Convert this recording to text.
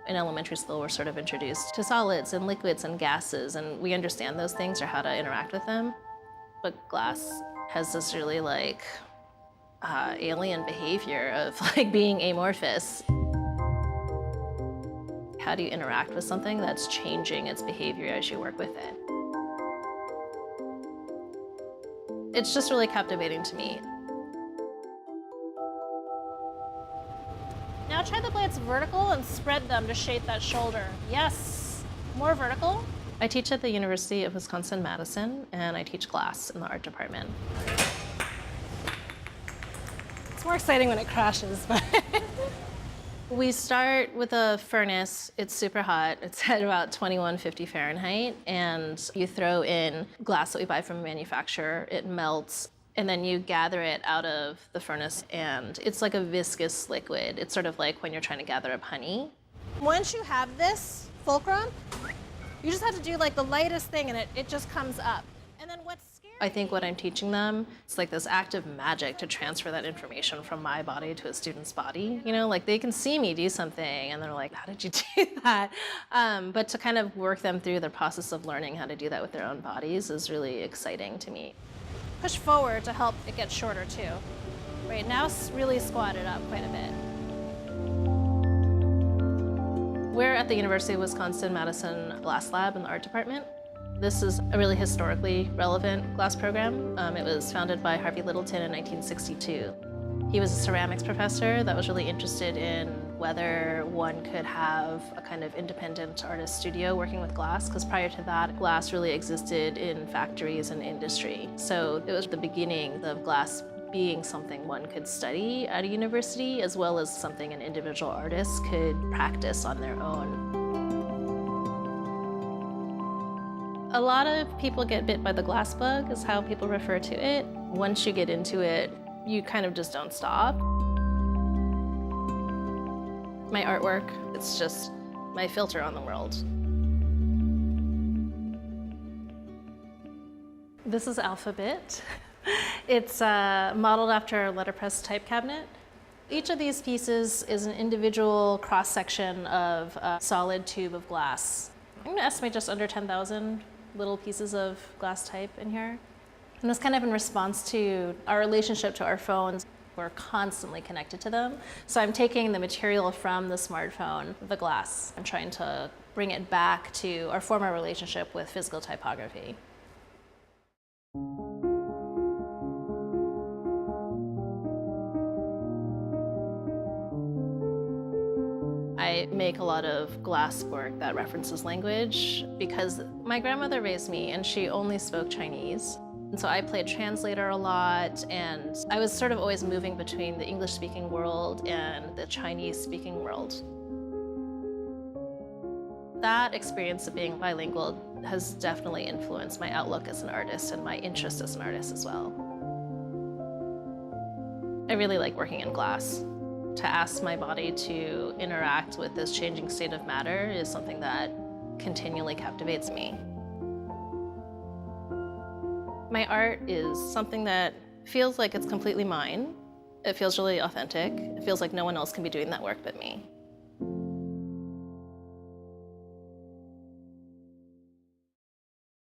In elementary school, we're sort of introduced to solids and liquids and gases, and we understand those things or how to interact with them. But glass has this really alien behavior of being amorphous. How do you interact with something that's changing its behavior as you work with it? It's just really captivating to me. Now try the blades vertical and spread them to shape that shoulder. Yes, more vertical. I teach at the University of Wisconsin-Madison, and I teach glass in the art department. It's more exciting when it crashes, but. We start with a furnace. It's super hot. It's at about 2150 Fahrenheit, and you throw in glass that we buy from a manufacturer. It melts, and then you gather it out of the furnace, and it's like a viscous liquid. It's sort of like when you're trying to gather up honey. Once you have this fulcrum, you just have to do like the lightest thing, and it just comes up. And then what's scary? I think what I'm teaching them, it's like this act of magic to transfer that information from my body to a student's body. You know, like they can see me do something and they're like, how did you do that? But to kind of work them through the process of learning how to do that with their own bodies is really exciting to me. Push forward to help it get shorter too. Right, now really squat it up quite a bit. We're at the University of Wisconsin-Madison Glass Lab in the art department. This is a really historically relevant glass program. It was founded by Harvey Littleton in 1962. He was a ceramics professor that was really interested in whether one could have a kind of independent artist studio working with glass, because prior to that, glass really existed in factories and industry. So it was the beginning of glass being something one could study at a university, as well as something an individual artist could practice on their own. A lot of people get bit by the glass bug, is how people refer to it. Once you get into it, you kind of just don't stop. My artwork, it's just my filter on the world. This is Alphabet. It's modeled after a letterpress type cabinet. Each of these pieces is an individual cross-section of a solid tube of glass. I'm gonna estimate just under 10,000 little pieces of glass type in here. And that's kind of in response to our relationship to our phones. We're constantly connected to them. So I'm taking the material from the smartphone, the glass, and trying to bring it back to our former relationship with physical typography. I make a lot of glass work that references language because my grandmother raised me and she only spoke Chinese. And so I played translator a lot, and I was sort of always moving between the English-speaking world and the Chinese-speaking world. That experience of being bilingual has definitely influenced my outlook as an artist and my interest as an artist as well. I really like working in glass. To ask my body to interact with this changing state of matter is something that continually captivates me. My art is something that feels like it's completely mine. It feels really authentic. It feels like no one else can be doing that work but me.